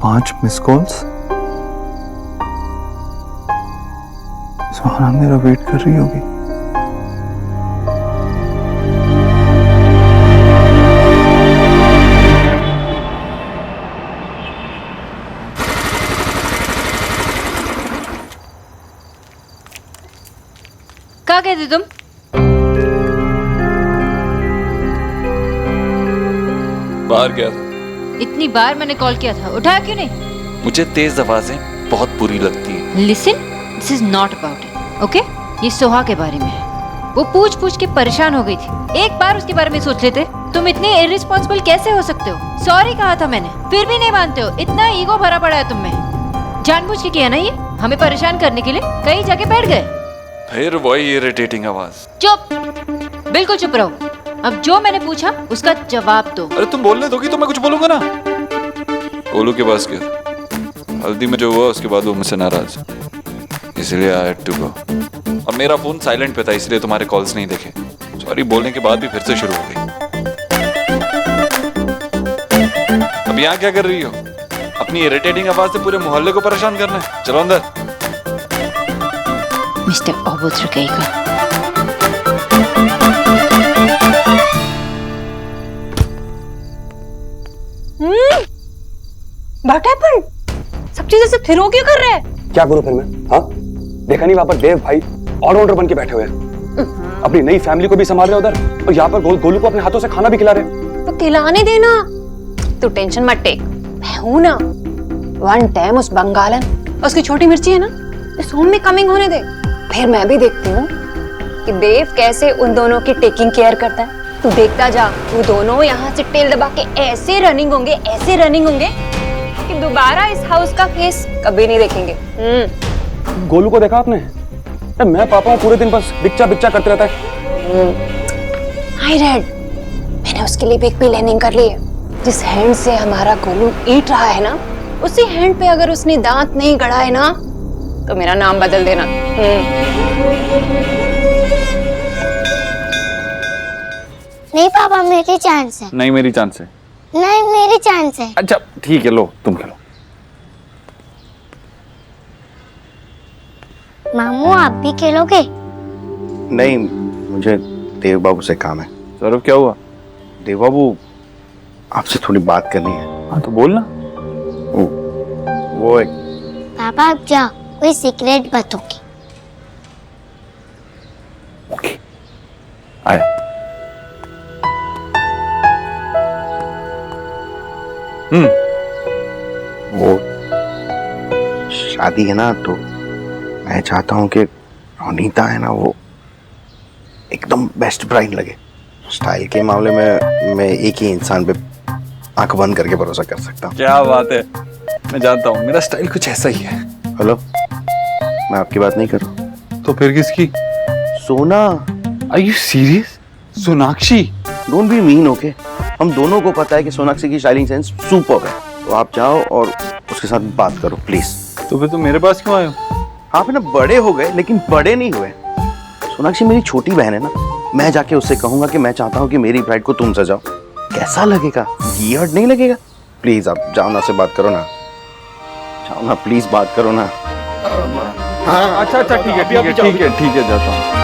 पांच miss calls. सुहाना मेरा wait कर रही होगी। क्या कहते तुम? बाहर गया था। इतनी बार मैंने कॉल किया था, उठाया क्यों नहीं? मुझे तेज आवाजें बहुत बुरी लगती है। Listen, this is not about it, okay? ये सोहा के बारे में है। वो पूछ पूछ के परेशान हो गई थी। एक बार उसके बारे में सोच लेते। तुम इतने इररिस्पॉन्सिबल कैसे हो सकते हो? सॉरी कहा था मैंने, फिर भी नहीं मानते हो। इतना ईगो भरा पड़ा है तुम में। जानबूझ के किया ना ये, हमें परेशान करने के लिए कहीं जाके बैठ गए। फिर वही इरिटेटिंग आवाज। चुप, बिल्कुल चुप रहो। अब जो मैंने पूछा उसका जवाब दो। अरे तुम बोलने दोगी तो मैं कुछ बोलूंगा ना। गोलू के पास गया, हल्दी में जो हुआ उसके बाद वो मुझसे नाराज, इसलिए आई हैड टू गो। अब मेरा फोन साइलेंट पे था, इसलिए तुम्हारे कॉल्स नहीं देखे। सॉरी बोलने के बाद भी फिर से शुरू हो गई। अब यहाँ क्या कर रही हो? अपनी इरिटेटिंग आवाज से पूरे मोहल्ले को परेशान करना है। चलो अंदर। मिस्टर अभद्र कहेगा। What happened? सब चीजें से फिर क्यों कर रहे हैं? क्या करूं फिर मैं? हाँ, देखा नहीं वहां पर देव भाई ऑलराउंडर बन के बैठे हुए हैं। अपनी नई फैमिली को भी संभाल रहे उधर, और यहाँ पर गोलू को अपने हाथों से खाना भी खिला रहे। तो खिलाने देना, तू टेंशन मत टेक, मैं हूं ना। वन टाइम उस बंगालन, उसकी छोटी मिर्ची है ना, इस होम में कमिंग होने दे, फिर मैं भी देखती हूँ कि देव कैसे उन दोनों की टेकिंग केयर करता है। तू देखता जा, वो दोनों यहाँ से टेल दबा के ऐसे रनिंग होंगे कि दोबारा इस हाउस का फेस कभी नहीं देखेंगे। गोलू को देखा आपने? मैं पापा पूरे दिन बस बिच्चा बिच्चा करते रहता है। हाय रेड, मैंने उसके लिए भी एक प्लानिंग कर ली है। जिस हैंड से हमारा गोलू ईट रहा है ना, उसी हैंड पे अगर उसने दांत नहीं गड़ाए ना, तो मेरा नाम बदल देना। नहीं पापा, मेरी चांस है। नहीं मेरी चांस है। नहीं मेरी चांस है। अच्छा ठीक है, लो तुम खेलो। मामू आप भी खेलोगे? नहीं, मुझे देव बाबू से काम है। सौरभ क्या हुआ? देव बाबू आपसे थोड़ी बात करनी है। हाँ तो बोलना। वो एक पापा आप जाओ, कोई सीक्रेट बताओगे? ओके आया। वो शादी है ना, तो मैं चाहता हूँ कि रोनीता है ना, वो एकदम बेस्ट ब्राइड लगे। स्टाइल के मामले में मैं एक ही इंसान पे आंख बंद करके भरोसा कर सकता हूँ। क्या बात है, मैं जानता हूँ मेरा स्टाइल कुछ ऐसा ही है। हेलो, मैं आपकी बात नहीं कर रहा। तो फिर किसकी? Sona. Are you serious? Sonakshi? Don't be mean, okay? हम दोनों को पता है कि सोनाक्षी की स्टाइलिंग सेंस सुपर्ब है। तो आप जाओ और उसके साथ बात करो प्लीज। तो फिर तुम मेरे पास क्यों आए हो? आप ना बड़े हो गए, लेकिन बड़े नहीं हुए। सोनाक्षी मेरी छोटी बहन है ना, मैं जाके उससे कहूंगा कि मैं चाहता हूँ कि मेरी ब्राइड को तुम सजाओ। कैसा लगेगा? वियर्ड नहीं लगेगा? प्लीज आप जाओ ना, से बात करो ना। जाओ ना प्लीज, बात करो ना। हाँ अच्छा ठीक है ठीक है जाता हूँ।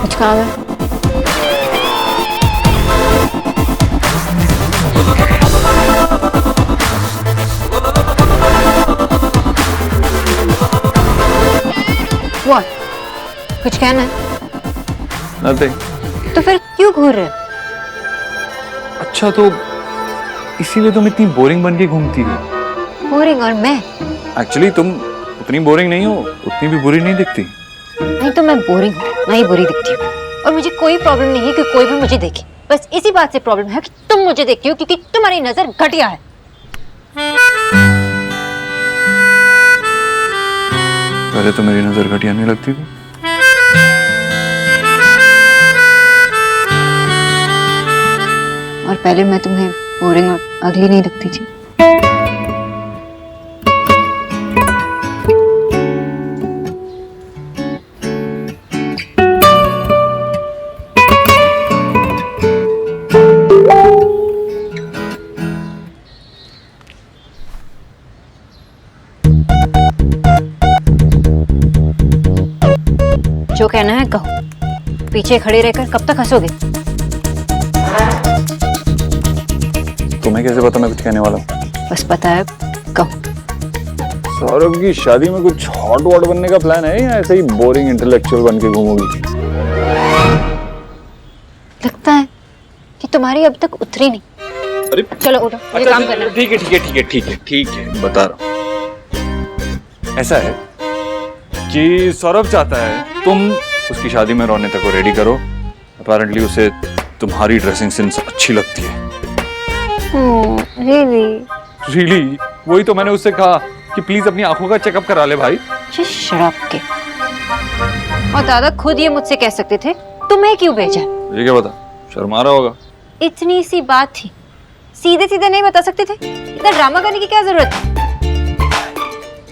कुछ काम है? What? कुछ कहना है? Nothing। तो फिर क्यों घूर रहे हो? अच्छा तो इसीलिए तुम इतनी बोरिंग बन के घूमती हो? बोरिंग? और मैं? एक्चुअली तुम उतनी बोरिंग नहीं हो, उतनी भी बुरी नहीं दिखती। नहीं तो मैं बोरिंग हूँ, मैं ही बुरी दिखती हूँ। और मुझे कोई प्रॉब्लम नहीं है कि कोई भी मुझे देखे। बस इसी बात से प्रॉब्लम है कि तुम मुझे देखती हो क्योंकि तुम्हारी नजर घटिया है। पहले तो मेरी नजर घटिया नहीं लगती थी। पहले मैं तुम्हें बोरिंग और अगली नहीं लगती थी। जो कहना है कहो, पीछे खड़े रहकर कब तक हंसोगे? तुम्हें कैसे पता मैं कुछ कहने वाला हूँ? बस पता है, कहो। सौरभ की शादी में कुछ हॉट वॉट बनने का प्लान है या ऐसे ही बोरिंग इंटेलेक्चुअल बन के घूमोगी? लगता है कि तुम्हारी अब तक उतरी नहीं। अरे चलो उठो, मुझे काम करना है। ठीक है बता रहा हूँ। ऐसा है कि सौरभ चाहता है तुम उसकी शादी में रोने तक को रेडी करो। अपेरेंटली उसे तुम्हारी ड्रेसिंग सेंस अच्छी लगती है। रियली? वही तो मैंने उससे कहा कि प्लीज अपनी आंखों का चेकअप करा ले भाई। शराब के। और दादा खुद ये मुझसे कह सकते थे, तुम्हें क्यों भेजा? मुझे क्या पता, शर्मा रहा होगा। इतनी सी बात थी, सीधे सीधे नहीं बता सकते थे? इतना ड्रामा करने की क्या जरूरत है?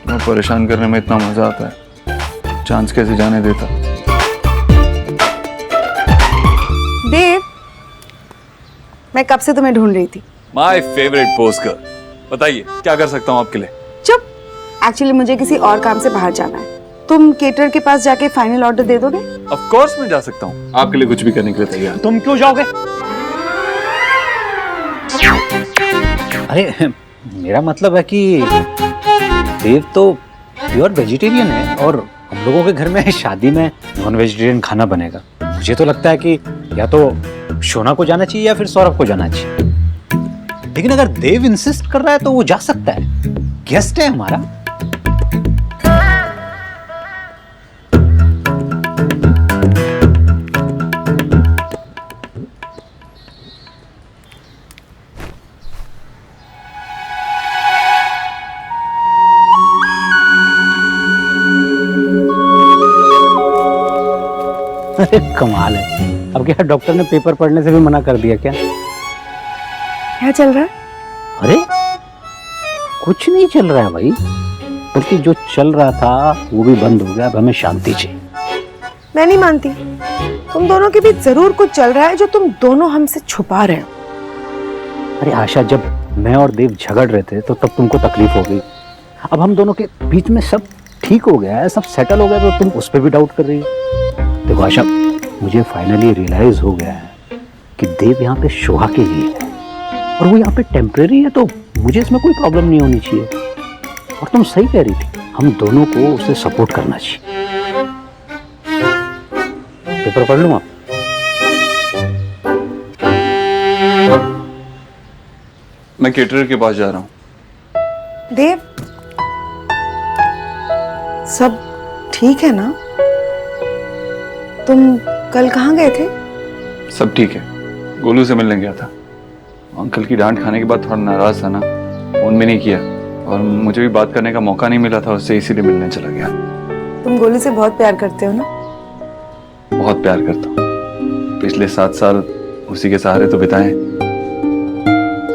मैं परेशान करने में इतना मजा आता है, चांस कैसे जाने देता। देव, मैं कब से तुम्हें ढूंढ रही थी। My favourite poster. बताइए क्या कर सकता हूँ आपके लिए? चुप। एक्चुअली मुझे किसी और काम से बाहर जाना है। तुम केटर के पास जाके फाइनल ऑर्डर दे दोगे? ऑफ कोर्स मैं जा सकता हूँ, आपके लिए कुछ भी करने के लिए तैयार। तुम क्यों जाओगे? अरे मेरा मतलब है कि देव तो प्योर वेजिटेरियन है और हम लोगों के घर में शादी में नॉन वेजिटेरियन खाना बनेगा। मुझे तो लगता है कि या तो शोना को जाना चाहिए या फिर सौरभ को जाना चाहिए। लेकिन अगर देव इंसिस्ट कर रहा है तो वो जा सकता है, गेस्ट है हमारा। अरे कमाल है, अब क्या डॉक्टर ने पेपर पढ़ने से भी मना कर दिया क्या? क्या चल रहा है? अरे कुछ नहीं चल रहा है भाई, बल्कि जो चल रहा था वो भी बंद हो गया। अब हमें शांति चाहिए। मैं नहीं मानती। तुम दोनों के बीच जरूर कुछ चल रहा है जो तुम दोनों हमसे छुपा रहे हो। अरे आशा, जब मैं और देव झगड़ रहे थे तो तब तुमको तकलीफ हो गई। अब हम दोनों के बीच में सब ठीक हो गया है, सब सेटल हो गया, तो तुम उस पर भी डाउट कर रही हो। देखो आशा, मुझे फाइनली रियलाइज हो गया है कि देव यहाँ पे शोभा के लिए है और वो यहाँ पे टेम्परेरी है, तो मुझे इसमें कोई प्रॉब्लम नहीं होनी चाहिए। और तुम सही कह रही थी, हम दोनों को उसे सपोर्ट करना चाहिए। पेपर पढ़ लूँ आप? मैं केटरर के पास जा रहा हूँ। देव, सब ठीक है ना? तुम कल कहाँ गए थे? सब ठीक है, गोलू से मिलने गया था। अंकल की डांट खाने के बाद थोड़ा नाराज था ना, फोन भी नहीं किया और मुझे भी बात करने का मौका नहीं मिला था उससे, इसीलिए मिलने चला गया। तुम गोलू से बहुत प्यार करते हो ना? बहुत प्यार करता हूँ। पिछले 7 साल उसी के सहारे तो बिताए,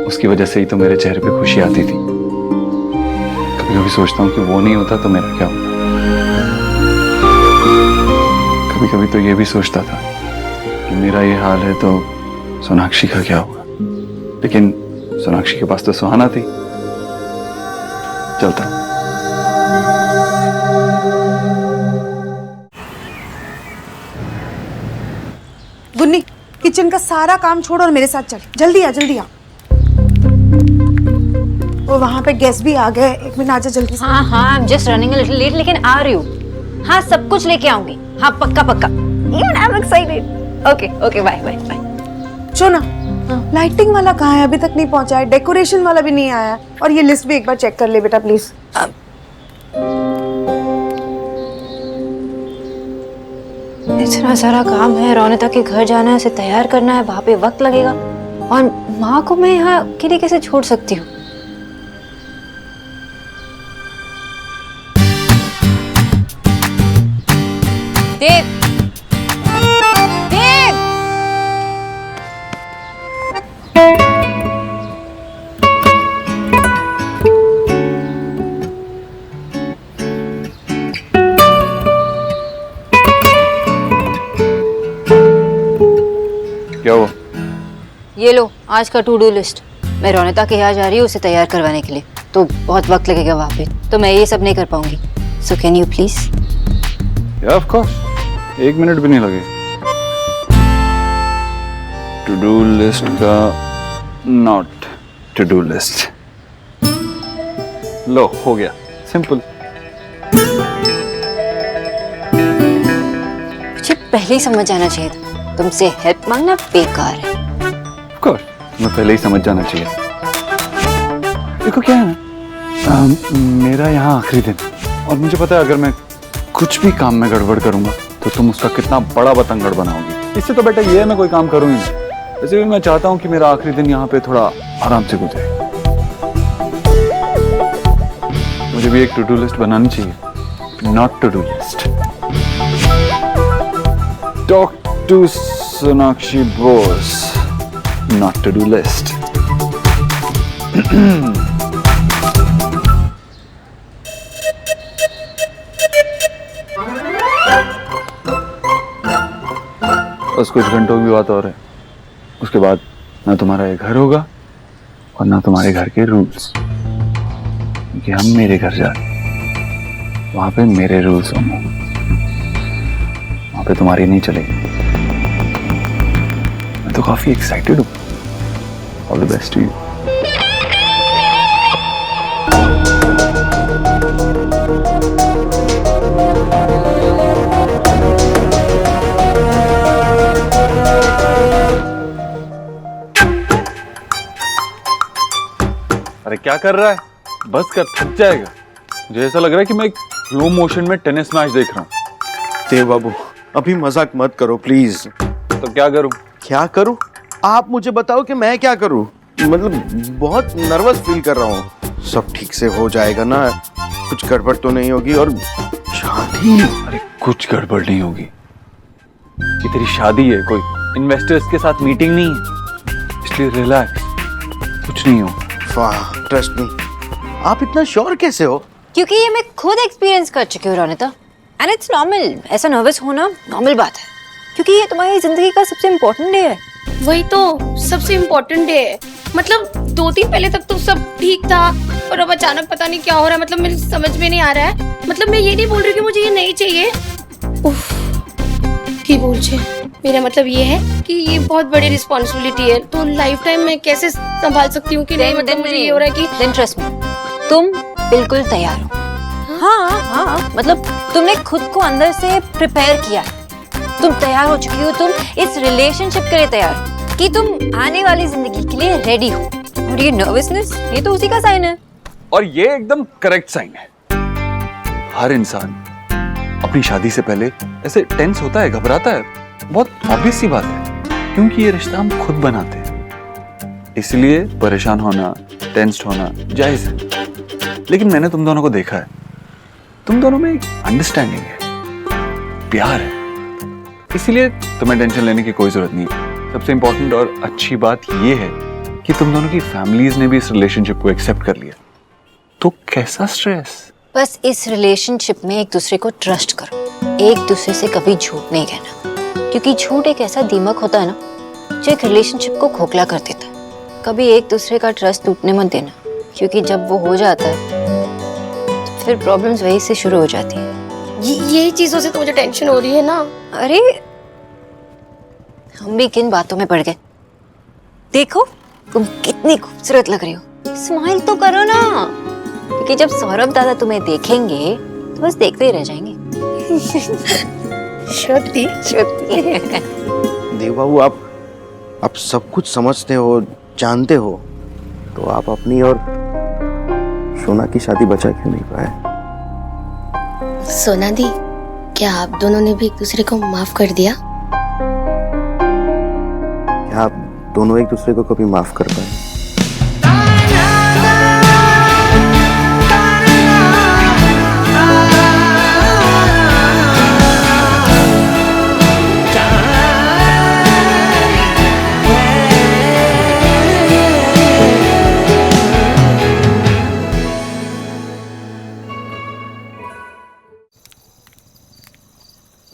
उसकी वजह से ही तो मेरे चेहरे पे खुशी आती थी। कभी कभी सोचता हूँ कि वो नहीं होता तो मेरा क्या होता। कभी कभी तो ये भी सोचता था कि मेरा ये हाल है तो सोनाक्षी का क्या होगा, लेकिन सोनाक्षी के पास तो सुहाना थी। चलता हूं। गुन्नी, किचन का सारा काम छोड़ और मेरे साथ चल। जल्दी आ, जल्दी आ। वो वहां पे गेस्ट भी आ गए, 1 मिनट आजा जल्दी से। हाँ हाँ, I am just running a little late, लेकिन आ रही हूँ। हाँ, सब कुछ लेके आऊंगी। हाँ, पक्का पक्का। Even I am excited. Okay okay, bye bye bye. Shona, lighting वाला कहाँ है? अभी तक नहीं पहुंचा है। डेकोरेशन वाला भी नहीं आया। और ये लिस्ट भी एक बार चेक कर ले बेटा प्लीज। इतना सारा काम है, रौनता के घर जाना है, उसे तैयार करना है, वहां पे वक्त लगेगा। और माँ को मैं यहाँ अकेले कैसे छोड़ सकती हूँ? देव, देव! क्या हुआ? ये लो आज का टू डू लिस्ट। मैं रोनिता के यहाँ जा रही हूँ उसे तैयार करवाने के लिए, तो बहुत वक्त लगेगा वहाँ पे, तो मैं ये सब नहीं कर पाऊंगी। So can you please? या ऑफ कोर्स, 1 मिनट भी नहीं लगे। टू डू लिस्ट का नॉट टू डू लिस्ट। लो हो गया, सिंपल। मुझे पहले ही समझ आना चाहिए था, तुमसे हेल्प मांगना बेकार है। ऑफ कोर्स, मैं पहले ही समझ जाना चाहिए। देखो क्या है ना, मेरा यहाँ आखिरी दिन, और मुझे पता है अगर मैं कुछ भी काम में गड़बड़ करूंगा तो तुम उसका कितना बड़ा बतंगड़ बनाओगी। इससे तो बेटा ये है मैं कोई काम करूँ ही नहीं। वैसे भी मैं चाहता हूँ कि मेरा आखिरी दिन यहाँ पे थोड़ा आराम से गुजरे। मुझे भी एक टू डू लिस्ट बनानी चाहिए, not to do list. Talk to Sonakshi Bose, not to do list. बस कुछ घंटों की बात और है, उसके बाद ना तुम्हारा ये घर होगा और ना तुम्हारे घर के रूल्स, क्योंकि हम मेरे घर जा रहे हैं, वहां पे मेरे रूल्स होंगे, वहां पे तुम्हारी नहीं चलेगी। मैं तो काफी एक्साइटेड हूँ। All the best to you. अरे क्या कर रहा है? बस कर, थक जाएगा। मुझे ऐसा लग रहा है कि मैं एक स्लो मोशन में टेनिस मैच देख रहा हूँ। देव बाबू अभी मजाक मत करो प्लीज। तो क्या करूं? क्या करूं? आप मुझे बताओ कि मैं क्या करूं। मतलब बहुत नर्वस फील कर रहा हूँ। सब ठीक से हो जाएगा ना? कुछ गड़बड़ तो नहीं होगी? और शादी? अरे कुछ गड़बड़ नहीं होगी। ये तेरी शादी है, कोई इन्वेस्टर्स के साथ मीटिंग नहीं है, इसलिए रिलैक्स, कुछ नहीं होगा। वाह, ट्रस्ट मी। आप इतना श्योर कैसे हो? क्योंकि ये मैं खुद एक्सपीरियंस कर चुकी हूँ रोनिता, एंड इट्स नॉर्मल। ऐसा नर्वस होना नॉर्मल बात है, क्योंकि ये तुम्हारी जिंदगी का सबसे इम्पोर्टेंट डे है। वही तो सबसे इम्पोर्टेंट डे है। मतलब 2 दिन पहले तक तो सब ठीक था, और अब अचानक पता नहीं क्या हो रहा है। मतलब मेरी समझ में नहीं आ रहा है। मतलब मैं ये नहीं बोल रही कि मुझे ये नहीं चाहिए, उफ की बोल छे। मेरा मतलब ये है कि ये बहुत बड़ी रिस्पॉन्सिबिलिटी है, तो लाइफ टाइम मैं कैसे संभाल सकती हूँ कि नहीं। मतलब मुझे ये हो रहा है कि देन ट्रस्ट मी, तुम बिल्कुल तैयार हो। हाँ, मतलब तुमने खुद को अंदर से प्रिपेयर किया, तुम तैयार हो चुकी हो। तुम इस रिलेशनशिप के लिए तैयार हो कि तुम आने वाली जिंदगी के लिए रेडी हो। और ये नर्वसनेस, ये तो उसी का साइन है। और ये एकदम करेक्ट साइन है। हर इंसान अपनी शादी से पहले ऐसे टेंस होता है, घबराता है। बहुत ऑब्वियस सी बात है, क्योंकि ये रिश्ता हम खुद बनाते हैं, इसलिए परेशान होना, टेंस्ड होना जायज है। लेकिन मैंने तुम दोनों को देखा है, तुम दोनों में एक अंडरस्टैंडिंग है, प्यार है, इसलिए तुम्हें टेंशन लेने की कोई जरूरत नहीं है। सबसे इंपॉर्टेंट और अच्छी बात ये है कि तुम दोनों की फैमिलीज ने भी इस रिलेशनशिप को एक्सेप्ट कर लिया, तो कैसा स्ट्रेस। बस इस रिलेशनशिप में एक दूसरे को ट्रस्ट करो, एक दूसरे से कभी झूठ नहीं कहना, क्योंकि झूठ एक ऐसा दीमक होता है ना जो एक रिलेशनशिप को खोखला कर देता है। कभी एक दूसरे का ट्रस्ट टूटने मत देना, क्योंकि जब वो हो जाता है तो फिर प्रॉब्लम्स वहीं से शुरू हो जाती है। यही चीजों से तो मुझे टेंशन हो रही है ना। अरे हम भी किन बातों में पड़ गए। देखो तुम कितनी खूबसूरत लग रही हो, स्माइल तो करो ना, क्योंकि जब सौरभ दादा तुम्हें देखेंगे तो बस देखते ही रह जाएंगे। सत्य देव बाबू आप सब कुछ समझते हो, जानते हो, तो आप अपनी और सोना की शादी बचा क्यों नहीं पाए? सोना दी, क्या आप दोनों ने भी एक दूसरे को माफ कर दिया? क्या आप दोनों एक दूसरे को कभी माफ कर पाए?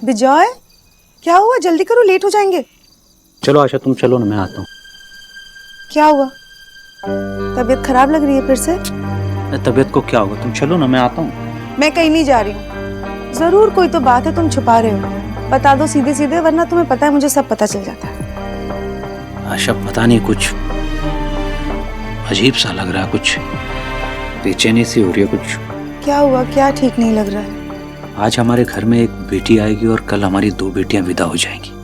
विजय, क्या हुआ? जल्दी करो, लेट हो जाएंगे। चलो आशा तुम चलो ना, मैं आता हूँ। क्या हुआ? तबीयत खराब लग रही है फिर से? तबीयत को क्या होगा, तुम चलो ना, मैं आता हूँ। मैं कहीं नहीं जा रही हूँ। जरूर कोई तो बात है, तुम छुपा रहे हो। बता दो सीधे सीधे, वरना तुम्हें पता है मुझे सब पता चल जाता है। आशा पता नहीं, कुछ अजीब सा लग रहा है, कुछ बेचैनी सी हो रही है। कुछ क्या हुआ? क्या ठीक नहीं लग रहा है? आज हमारे घर में एक बेटी आएगी और कल हमारी 2 बेटियां विदा हो जाएंगी।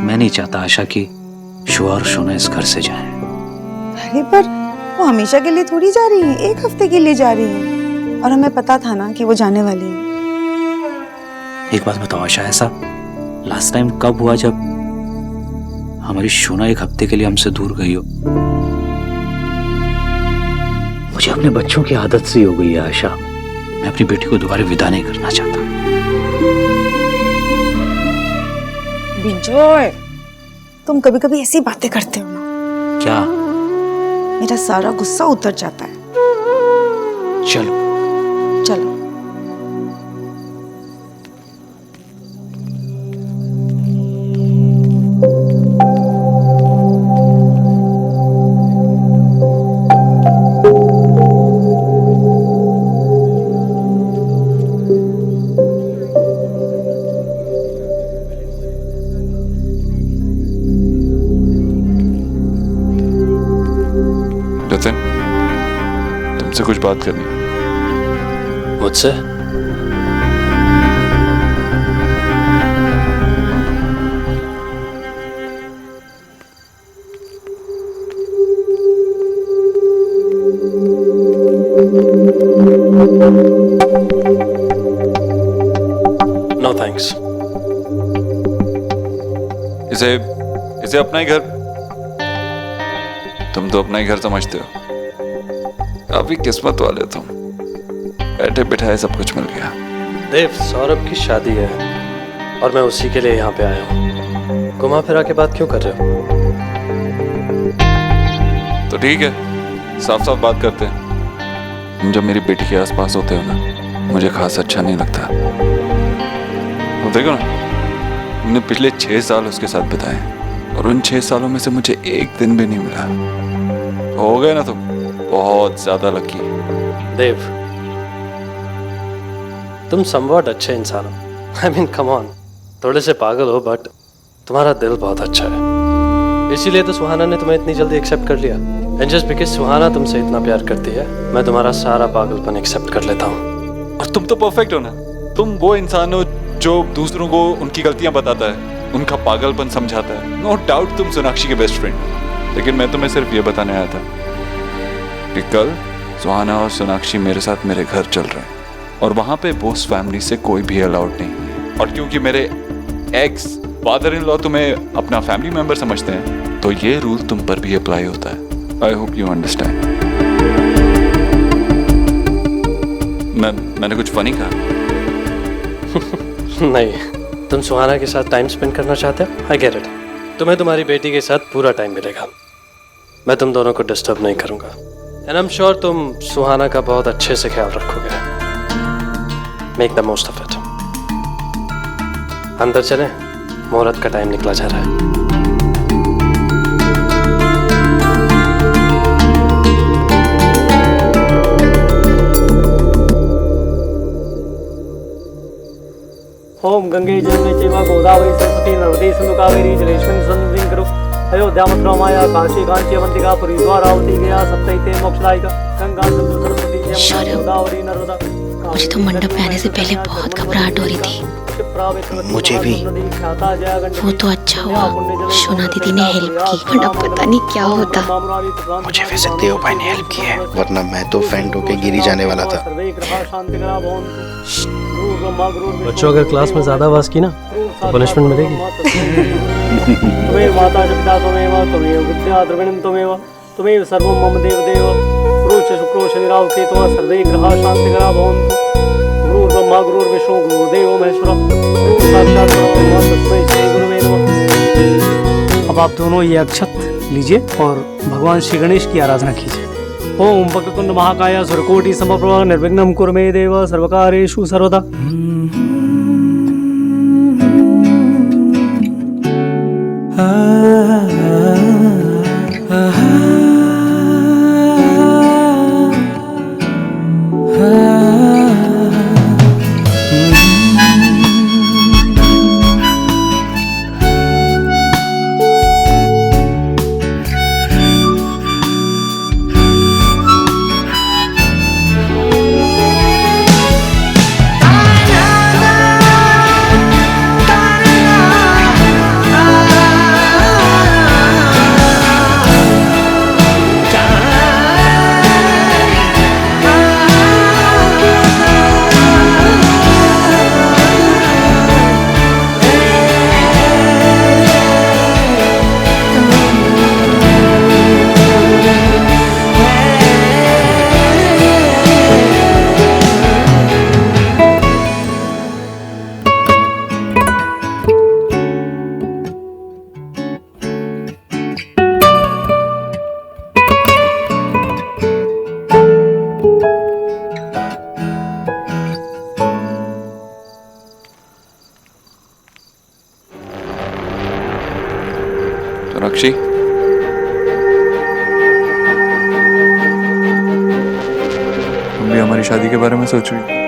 मैं नहीं चाहता आशा कि शुआ और शोना इस घर से जाएं। अरे पर वो हमेशा के लिए थोड़ी जा रही है, 1 हफ्ते के लिए जा रही है, और हमें पता था ना कि वो जाने वाली है। एक बात बताओ आशा, ऐसा लास्ट टाइम कब हुआ जब हमारी शोना 1 हफ्ते के लिए हमसे दूर गई हो? मुझे अपने बच्चों की आदत सी हो गई है आशा। मैं अपनी बेटी को दोबारा विदा नहीं करना चाहता। बिजोय, तुम कभी कभी ऐसी बातें करते हो ना, क्या? मेरा सारा गुस्सा उतर जाता है। चलो चलो। जतिन, तुमसे कुछ बात करनी है। मुझसे? No thanks. इसे अपना ही घर, तुम तो अपना ही घर समझते हो। काफी किस्मत वाले तुम, बैठे बिठाए सब कुछ मिल गया। देव, सौरभ की शादी है और मैं उसी के लिए यहाँ पे आया हूँ। घुमा फिरा के बात क्यों कर रहे हो? तो ठीक है, साफ साफ बात करते हैं। तुम जब मेरी बेटी के आसपास होते हो ना, मुझे खास अच्छा नहीं लगता। तो देखो ना, तुमने पिछले 6 साल उसके साथ बिताए और उन 6 सालों में से मुझे एक दिन भी नहीं मिला। हो गए ना तुम बहुत ज्यादा लकी। देव, तुम समवॉट अच्छे इंसान हो। आई मीन कम ऑन, थोड़े से पागल हो बट तुम्हारा दिल बहुत अच्छा है। इसीलिए तो सुहाना ने तुम्हें इतनी जल्दी एक्सेप्ट कर लिया। एंड जस्ट बिकॉज सुहाना तुमसे इतना प्यार करती है, मैं तुम्हारा सारा पागलपन एक्सेप्ट कर लेता हूँ। और तुम तो परफेक्ट हो ना। तुम वो इंसान हो जो दूसरों को उनकी गलतियां बताता है, उनका पागलपन समझाता है। नो डाउट तुम सोनाक्षी के बेस्ट फ्रेंड हो। लेकिन मैं तुम्हें सिर्फ ये बताने आया था कि कल सुहाना और सोनाक्षी मेरे साथ मेरे घर चल रहे हैं और वहां पे बोस फैमिली से कोई भी अलाउड नहीं। और क्योंकि मेरे एक्स फादर इन लॉ तुम्हें अपना फैमिली मेंबर समझते हैं, तो ये रूल तुम पर भी अप्लाई होता है। I hope you understand. मैंने कुछ फनी कहा? नहीं, तुम सुहाना के साथ टाइम स्पेंड करना चाहते हो। I get it. तुम्हें तुम्हारी बेटी के साथ पूरा टाइम मिलेगा। मैं तुम दोनों को डिस्टर्ब नहीं करूंगा। एंड आई एम श्योर तुम सुहाना का बहुत अच्छे से ख्याल रखोगे। Make the most of it. अंदर चलें, मुहूर्त का टाइम निकला जा रहा है। ओम गंगे जमुने चैव गोदावरी सरस्वती नर्मदे सिंधु कावेरी जलेस्मिन् सन्निधिं कुरु। अयोध्या मथुरा माया काशी कांची अवंतिका पुरी द्वारावती गया सप्तैते मोक्षदायिका गंगा सिंधु सरस्वती यमुना गोदावरी नर्मदा। मुझे तो मंडप में आने से पहले बहुत घबराहट हो रही थी। मुझे भी। वो तो अच्छा हुआ शोना दीदी ने हेल्प की, वरना पता नहीं क्या होता। मुझे वैसे देव भाई ने हेल्प की है, वरना मैं तो फेंट होके गिरी जाने वाला था। बच्चों अगर क्लास में ज्यादा आवाज की ना तो पनिशमेंट मिलेगी। तुम्हें माता पिता त्वमेव त्वमेव विद्या द्रविणं त्वमेव त्वमेव सर्वं मम देवदेव। गुरुश्च शुक्रो शनिराव केतुः सर्वे ग्रहाः शान्तिकराः भवन्तु। गुरुर्ब्रह्मा गुरुर्विष्णु गुरुर्देवो महेश्वरः गुरुः साक्षात् परब्रह्म तस्मै श्री गुरुवे नमः। अब आप दोनों ये अक्षत लीजिए और भगवान श्री गणेश की आराधना कीजिए। ओम वक्रतुंड महाकाय सूर्यकोटि समप्रभ निर्विघ्नं कुरु मे देव सर्वकार्येषु सर्वदा। सोनाक्षी, तुम भी हमारी शादी के बारे में सोच रही हो?